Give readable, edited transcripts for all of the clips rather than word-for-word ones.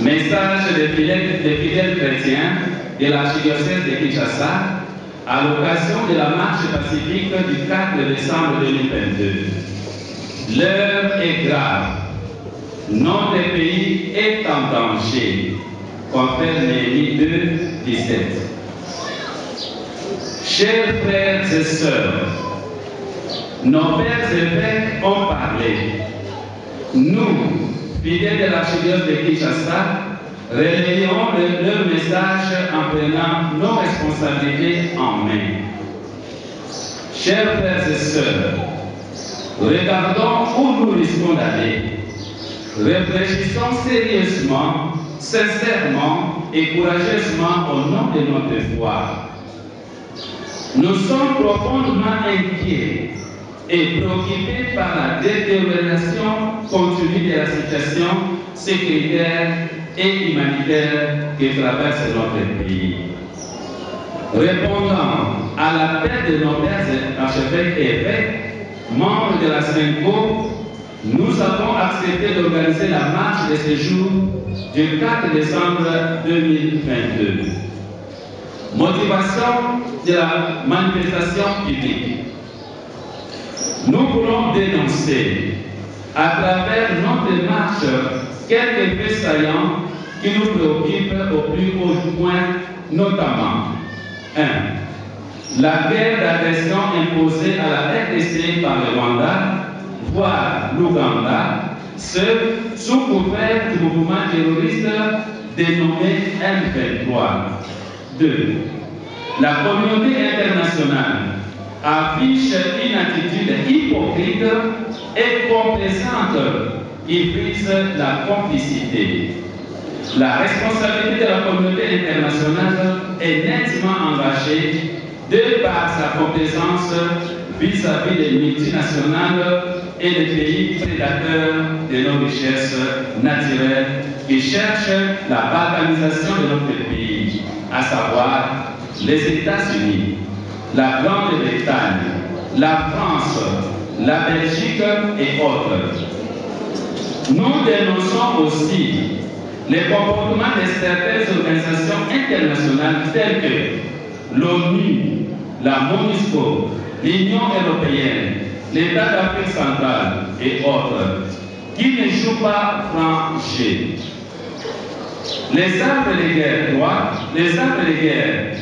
Message des fidèles chrétiens de l'archidiocèse de Kinshasa à l'occasion de la marche pacifique du 4 décembre 2022. L'heure est grave. Notre pays est en danger. Confère Néhémie 2, 17. Chers frères et sœurs, nos pères évêques ont parlé. Nous, fidèles de l'archidiocèse de Kinshasa, relayons leur message en prenant nos responsabilités en main. Chers frères et sœurs, regardons où nous risquons d'aller. Réfléchissons sérieusement, sincèrement et courageusement au nom de notre foi. Nous sommes profondément inquiets et préoccupés par la détérioration continue de la situation sécuritaire et humanitaire qui traverse notre pays. Répondant à l'appel de nos pères archevêques et évêques, membres de la SENCO, nous avons accepté d'organiser la marche de ce jour du 4 décembre 2022. Motivation de la manifestation publique. Nous voulons dénoncer à travers notre marche quelques faits saillants qui nous préoccupent au plus haut point, notamment 1. La guerre d'agression imposée à la RDC par le Rwanda, voire l'Ouganda, ce sous couvert du mouvement terroriste dénommé M23. 2. La communauté internationale affiche une attitude hypocrite et complaisante qui vise la complicité. La responsabilité de la communauté internationale est nettement engagée de par sa complaisance vis-à-vis des multinationales et des pays prédateurs de nos richesses naturelles qui cherchent la balkanisation de notre pays, à savoir les États-Unis, la Grande-Bretagne, la France, la Belgique et autres. Nous dénonçons aussi les comportements de certaines organisations internationales telles que l'ONU, la MONUSCO, l'Union européenne, l'État d'Afrique centrale et autres, qui ne jouent pas franc jeu. Les armes de guerre,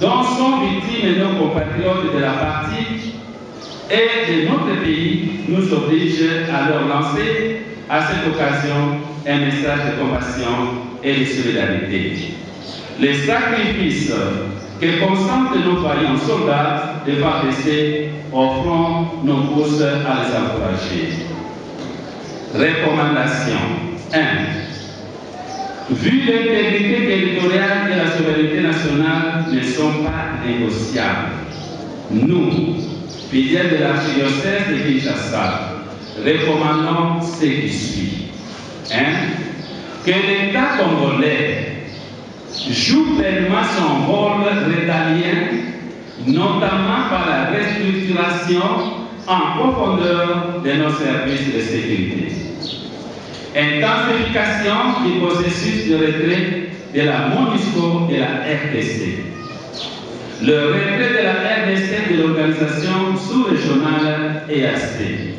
dont sont victimes nos compatriotes de la partie et de notre pays, nous obligent à leur lancer à cette occasion un message de compassion et de solidarité. Les sacrifices que consentent nos vaillants soldats devant rester au front nous poussent à les encourager. Recommandation 1. Vu l'intégrité territoriale et la souveraineté nationale ne sont pas négociables, nous, fidèles de l'archidiocèse de Kinshasa, recommandons ce qui suit. 1. Que l'État congolais joue pleinement son rôle régalien, notamment par la restructuration en profondeur de nos services de sécurité. Intensification du processus de retrait de la MONUSCO et la RDC. Le retrait de la RDC de l'organisation sous-régionale EAC.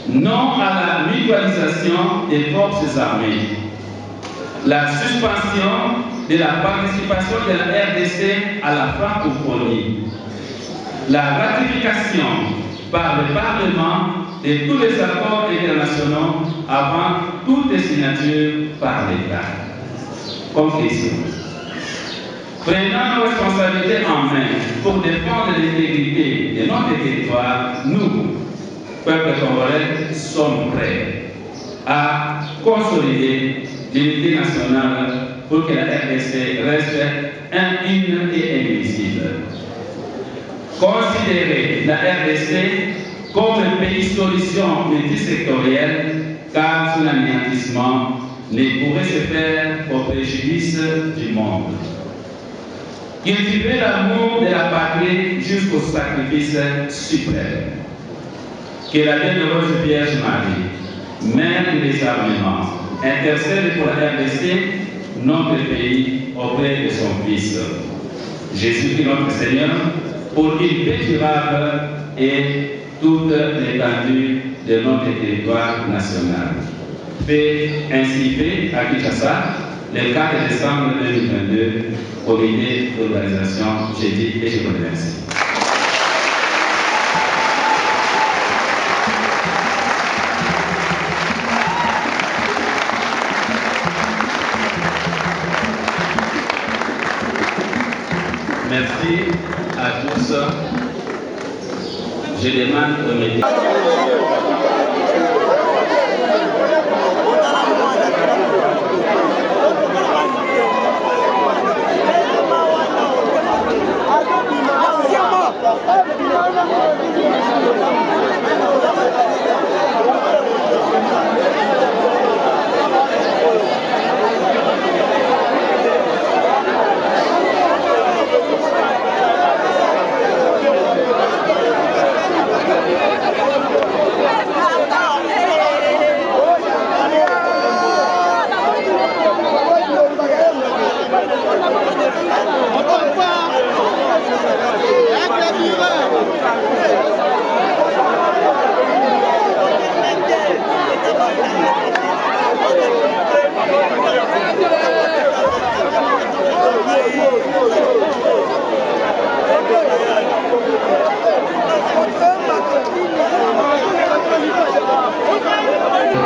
Non à la mutualisation des forces armées. La suspension de la participation de la RDC à la francophonie. La ratification par le Parlement de tous les accords internationaux avant toute signature par l'État. Conclusion. Prenons nos responsabilités en main pour défendre l'intégrité de notre territoire. Nous, peuple congolais, sommes prêts à consolider l'unité nationale pour que la RDC reste une et indivisible. Considérer la RDC comme un pays solution multisectorielle, car son anéantissement ne pourrait se faire au préjudice du monde. Cultiver l'amour de la patrie jusqu'au sacrifice suprême. Que la bienheureuse Vierge Marie, mère du désarmement, intercède pour la RDC, notre pays, auprès de son Fils, Jésus-Christ notre Seigneur, pour une paix durable et toute l'étendue de notre territoire national. Fait ainsi fait à Kinshasa, le 4 décembre 2022, comité d'organisation, j'ai dit et je vous remercie. Merci à tous. Je demande aux médias.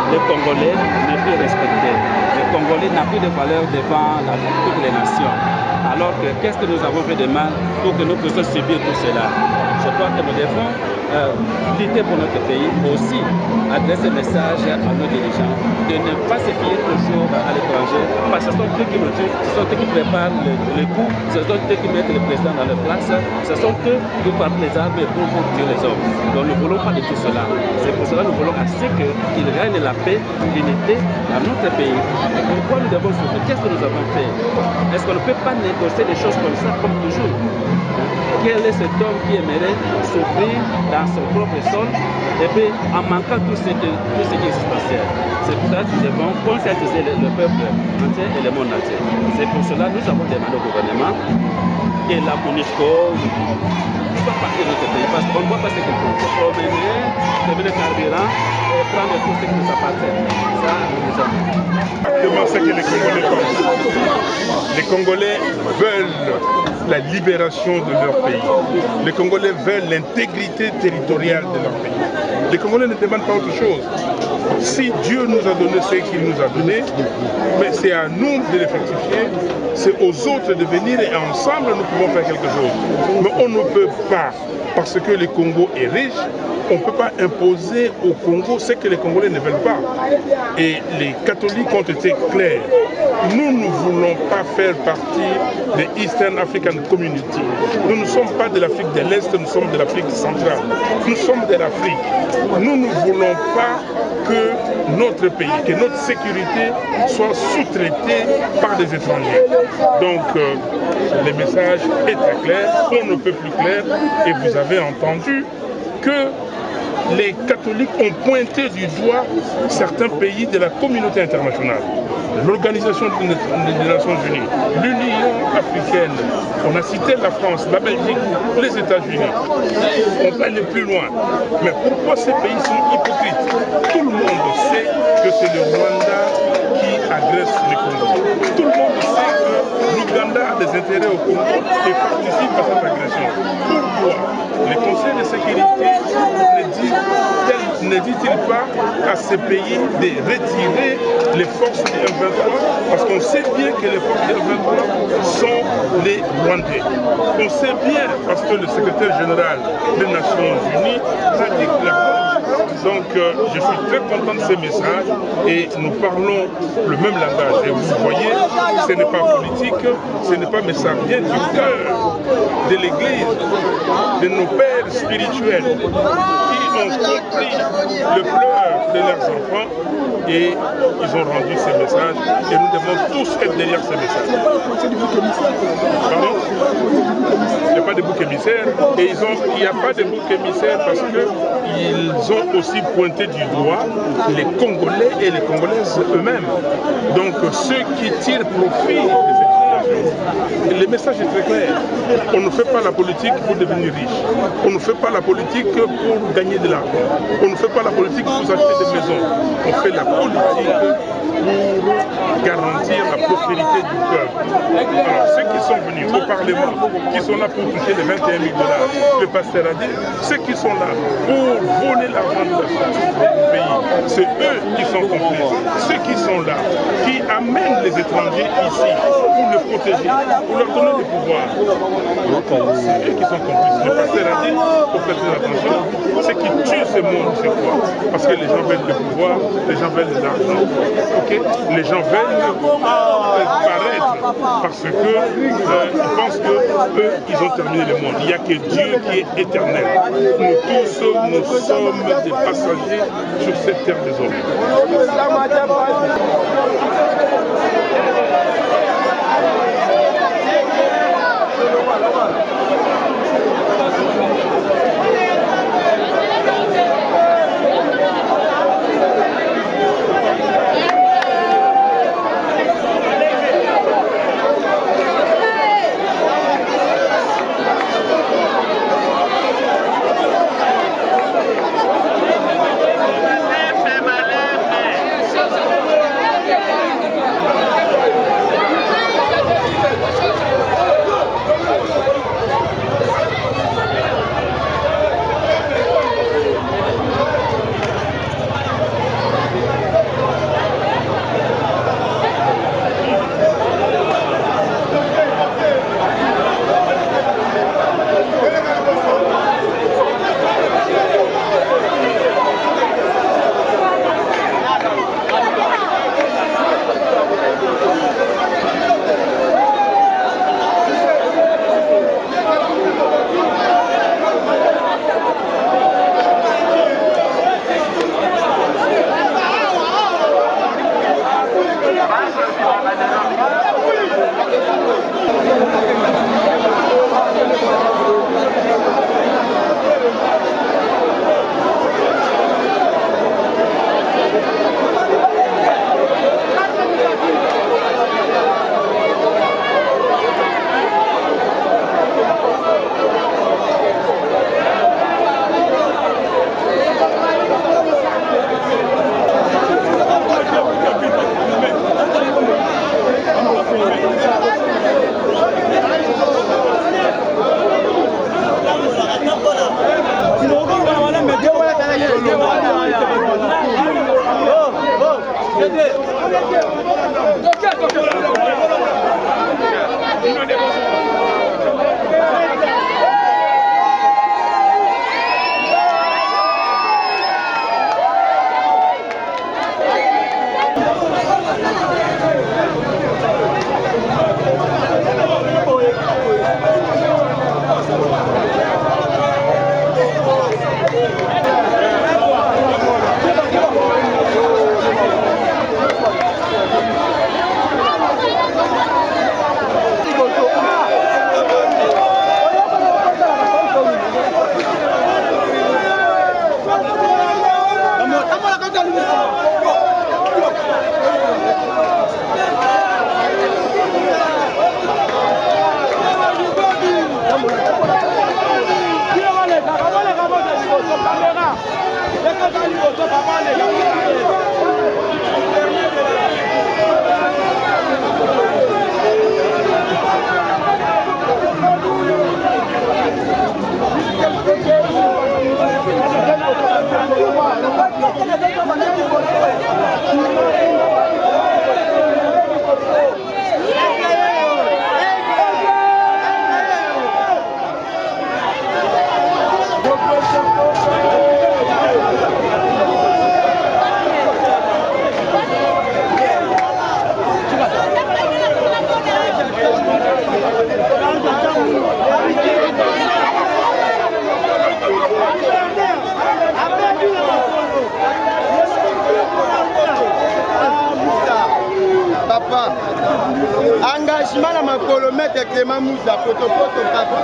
Le Congolais n'est plus respecté. Le Congolais n'a plus de valeur devant toutes les nations. Alors que qu'est-ce que nous avons fait de mal pour que nous puissions subir tout cela? Je crois que nous devons lutter pour notre pays, aussi adresser un message à nos dirigeants de ne pas se fier toujours à l'étranger, parce que ce sont eux qui nous tuent, ce sont eux qui préparent le coup, ce sont eux qui mettent le président dans leur place, ce sont eux qui partent les armes pour tuer les hommes. Donc nous ne voulons pas de tout cela. C'est pour cela que nous voulons assez qu'il règne la paix, l'unité dans notre pays. Et pourquoi nous devons souffrir? Qu'est-ce que nous avons fait? Est-ce qu'on ne peut pas négocier des choses comme ça, comme toujours? Quel est cet homme qui aimerait souffrir dans son propre sol et puis en manquant tout ce qui est existentiel? C'est pour ça que nous devons conscientiser le peuple entier et le monde entier. C'est pour cela que nous avons demandé au gouvernement que la MONUSCO soit partie de notre pays, parce qu'on ne voit pas ce qu'il faut. Se promener, devenir carburant et prendre tout ce qui nous appartient. Ça, nous les avons. Exactement ce que les Congolais pensent. Les Congolais veulent la libération de leur pays. Les Congolais veulent l'intégrité territoriale de leur pays. Les Congolais ne demandent pas autre chose. Si Dieu nous a donné ce qu'il nous a donné, mais c'est à nous de le fructifier, c'est aux autres de venir et ensemble nous pouvons faire quelque chose. Mais on ne peut pas, parce que le Congo est riche, on ne peut pas imposer au Congo ce que les Congolais ne veulent pas. Et les catholiques ont été clairs. Nous ne voulons pas faire partie de Eastern African Community. Nous ne sommes pas de l'Afrique de l'Est, nous sommes de l'Afrique centrale. Nous sommes de l'Afrique. Nous ne voulons pas que notre pays, que notre sécurité soit sous-traitée par des étrangers. Donc, le message est très clair, on ne peut plus clair, et vous avez entendu que les catholiques ont pointé du doigt certains pays de la communauté internationale. L'Organisation des Nations Unies, l'Union africaine, on a cité la France, la Belgique, les États-Unis. On peut aller plus loin. Mais pourquoi ces pays sont hypocrites? Tout le monde sait que c'est le Rwanda qui agresse le Congo. Tout le monde sait que l'Ouganda a des intérêt au Congo et participent à cette agression. Pourquoi le Conseil de sécurité ne dit-il pas à ces pays de retirer les forces du M23 parce qu'on sait bien que les forces du M23 sont les Rwandais. On sait bien parce que le secrétaire général des Nations Unies a dit clairement. Donc je suis très content de ces messages et nous parlons le même langage. Et vous voyez, ce n'est pas politique, ce n'est pas, mais ça vient du cœur de l'Église, de nos pères spirituels qui ont compris le pleur de leurs enfants et ils ont rendu ces messages et nous devons tous être derrière ces messages. Pardon ? Il n'y a pas de bouc émissaire et il n'y a pas de bouc émissaire parce qu'ils ont aussi pointé du doigt les Congolais et les Congolaises eux-mêmes. Donc ceux qui tirent profit de cette situation. Le message est très clair. On ne fait pas la politique pour devenir riche. On ne fait pas la politique pour gagner de l'argent. On ne fait pas la politique pour acheter des maisons. On fait la politique pour garantir la prospérité du peuple. Alors ceux qui sont venus au Parlement, qui sont là pour toucher les 21 000 $, le pasteur a dit, ceux qui sont là pour voler l'argent de du pays, c'est eux qui sont complices. Ceux qui sont là, qui amènent les étrangers ici pour les protéger, pour leur donner des pouvoirs, c'est eux qui sont complices. Le pasteur a dit, il faut faire très attention, ce qui tue ce monde, c'est quoi? Parce que les gens veulent le pouvoir, les gens veulent de l'argent. Okay? Les gens veulent paraître parce que ils pensent qu'eux, ils ont terminé le monde. Il n'y a que Dieu qui est éternel. Nous tous, nous sommes des passagers sur cette terre des hommes. engagement na makolo maître Clément Moussa potopoto kaka.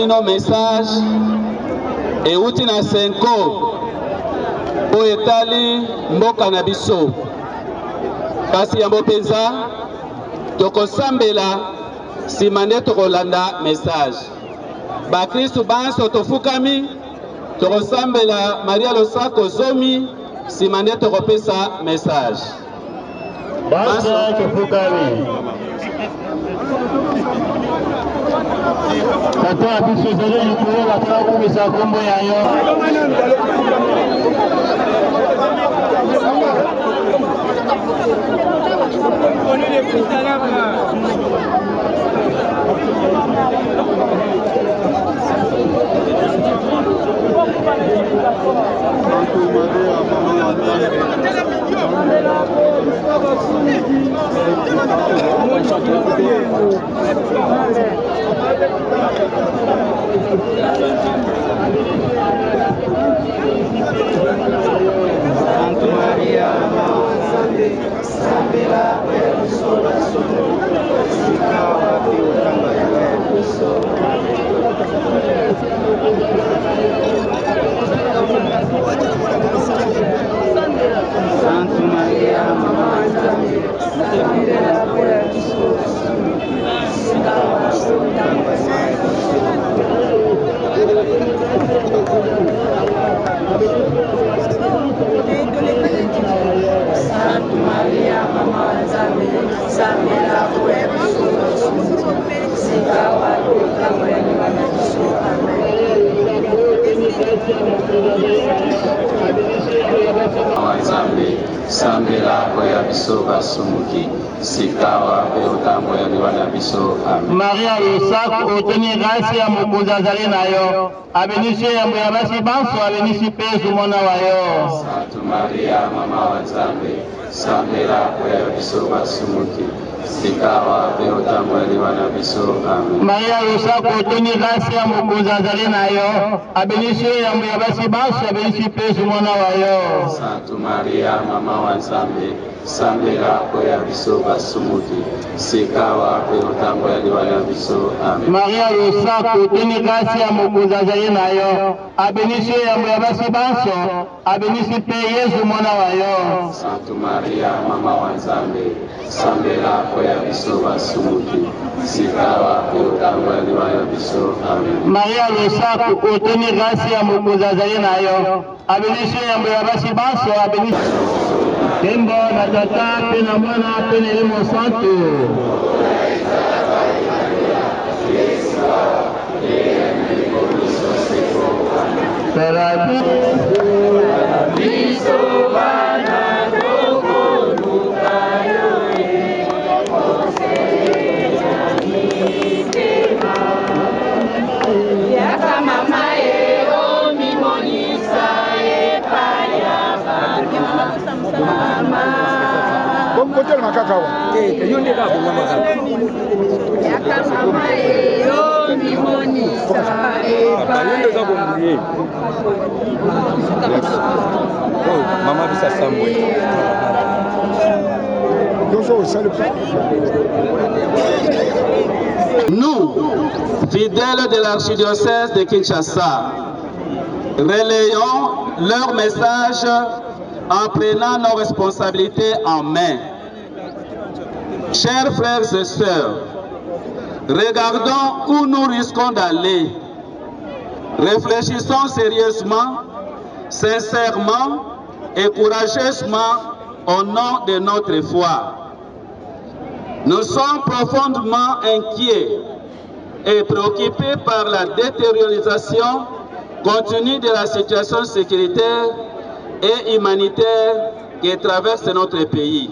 bino message euti na Senko po etali mboka na biso. Kasi yambo penza tokosambela nsima nde tokolanda message. Bakristu banso tofukami tokosambela Maria Losako zomi nsima nde tokopesa message. Banso tofukami. Tata biso zele likolo batala kumisa kombo yayo. Maria Losako otoni grâce ya mokonzi azali na yo. Abenisi yambo ya basi banso abenisi pezu mona wa yo. Sainte Maria, Mama wa Nzambe, sambela kwa biso basumuki. Sikawa pe otambwaliwa na biso. Amen. Maria Losako otoni grâce ya mokonzi azali na yo. Abenisi yambo ya basi banso abenisi pezu mona wa yo. Sainte Maria, Mama wa Nzambe, sambela kwa biso basumuki. Sikawa pe otambwaliwa na biso. Amen. Maria Losako otoni grâce ya mokonzi azali na yo. Abenisi yambo ya basi banso abenisi pe Yesu mwana wa yo. Sainte Maria, Mama wa Nzambe, sambela kwa biso basumuki. Sikawa pe otambwaliwa na biso. Amen. Maria Losako otoni grâce ya mokonzi azali na yo. Abenisi yambo ya basi banso abenisi Tembo na Tata pe na Mwana pe na Elimo Santo. Maman bisa samwe. Nous, fidèles de l'archidiocèse de Kinshasa, relayons leur message en prenant nos responsabilités en main. Chers frères et sœurs, regardons où nous risquons d'aller. Réfléchissons sérieusement, sincèrement et courageusement au nom de notre foi. Nous sommes profondément inquiets et préoccupés par la détériorisation continue de la situation sécuritaire et humanitaire qui traverse notre pays.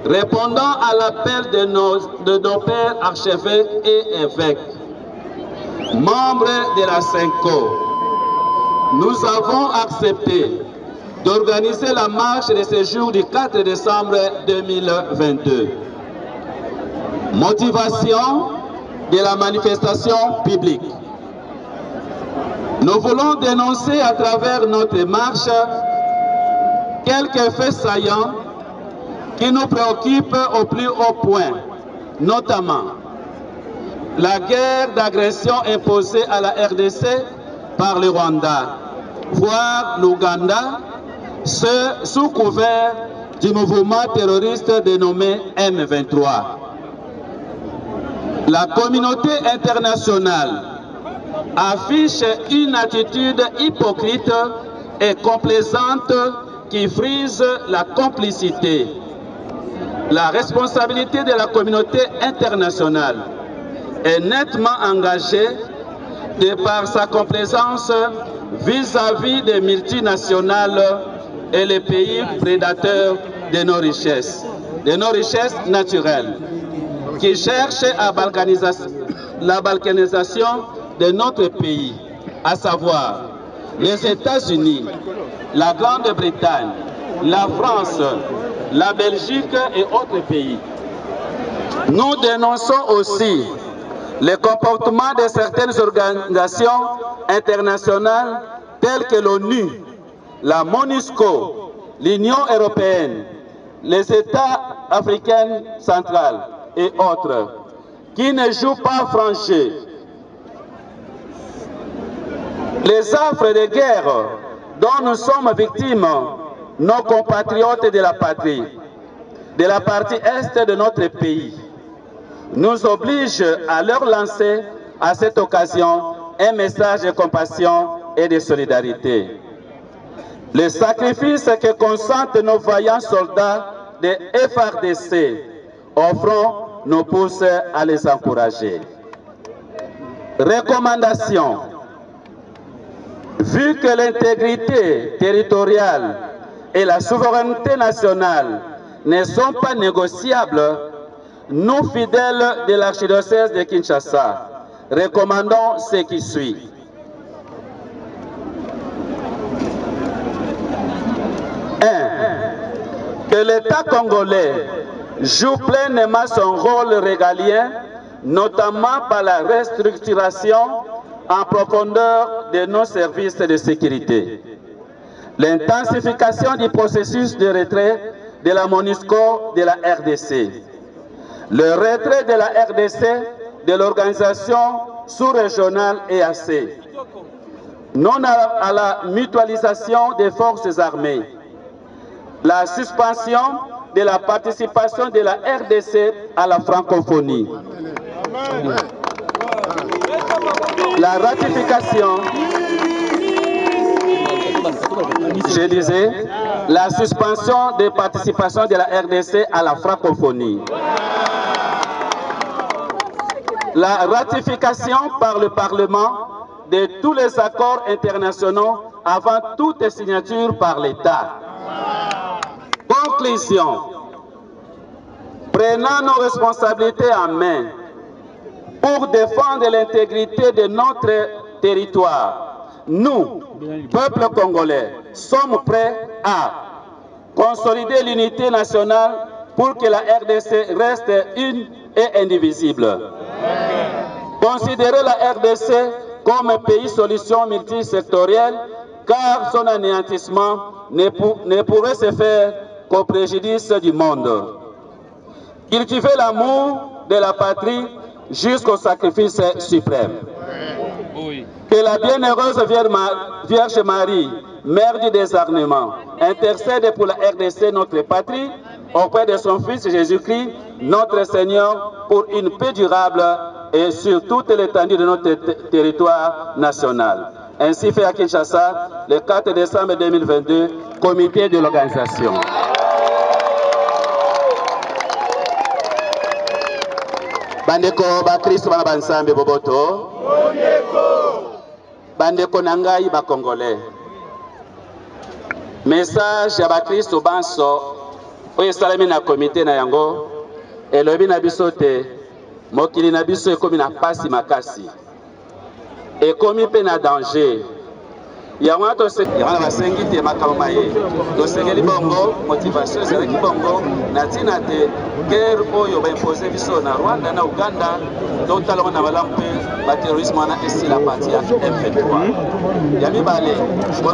Répondant à l'appel de nos pères archevêques et évêques, membres de la Senko, nous avons accepté d'organiser la marche de ce jour du 4 décembre 2022. Motivation de la manifestation publique. Nous voulons dénoncer à travers notre marche quelques faits saillants qui nous préoccupent au plus haut point, notamment la guerre d'agression imposée à la RDC par le Rwanda, voire l'Ouganda, sous couvert du mouvement terroriste dénommé M23. La communauté internationale affiche une attitude hypocrite et complaisante qui frise la complicité. La responsabilité de la communauté internationale est nettement engagée de par sa complaisance vis-à-vis des multinationales et les pays prédateurs de nos richesses naturelles, qui cherchent à la balkanisation de notre pays, à savoir les États-Unis, la Grande-Bretagne, la France, la Belgique et autres pays. Nous dénonçons aussi les comportements de certaines organisations internationales telles que l'ONU, la MONUSCO, l'Union européenne, les États africains centrales et autres, qui ne jouent pas franchi. Les affres de guerre dont nous sommes victimes, nos compatriotes de la patrie, de la partie est de notre pays, nous obligent à leur lancer à cette occasion un message de compassion et de solidarité. Le sacrifice que consentent nos vaillants soldats de FARDC au front nous pousse à les encourager. Recommandation. Vu que l'intégrité territoriale et la souveraineté nationale ne sont pas négociables, nous, fidèles de l'archidiocèse de Kinshasa, recommandons ce qui suit. 1. Que l'État congolais joue pleinement son rôle régalien, notamment par la restructuration en profondeur de nos services de sécurité. L'intensification du processus de retrait de la MONUSCO de la RDC. Le retrait de la RDC de l'organisation sous-régionale EAC. Non à la mutualisation des forces armées. La suspension de la participation de la RDC à la francophonie. La ratification, je disais, la suspension de participation de la RDC à la francophonie. La ratification par le Parlement de tous les accords internationaux avant toute signature par l'État. Conclusion. Prenons nos responsabilités en main pour défendre l'intégrité de notre territoire. Nous, peuple congolais, sommes prêts à consolider l'unité nationale pour que la RDC reste une et indivisible. Considérer la RDC comme un pays solution multisectorielle, car son anéantissement ne pourrait se faire qu'au préjudice du monde. Cultiver l'amour de la patrie jusqu'au sacrifice suprême. Que la bienheureuse Vierge Marie, Mère du désarmement, intercède pour la RDC, notre patrie, auprès de son Fils Jésus-Christ, notre Seigneur, pour une paix durable et sur toute l'étendue de notre territoire national. Ainsi fait à Kinshasa, le 4 décembre 2022, comité de l'organisation. Bandeko bakristo bana bansambe boboto. Bandeko nangai ba congolais. Message ya bakristo banso oyo esalami na komite na yango elobi na biso te mokili na biso ekomi na pasi makasi ekomi mpe na danger yango wana basengi te makambo maye tosengeli bongo motivation ezalaki bongo na ntina te guerre oyo baimpose biso na Rwanda na Uganda totalango na malamu mpe baterrorisme wana esila parti ya M23 ya mibale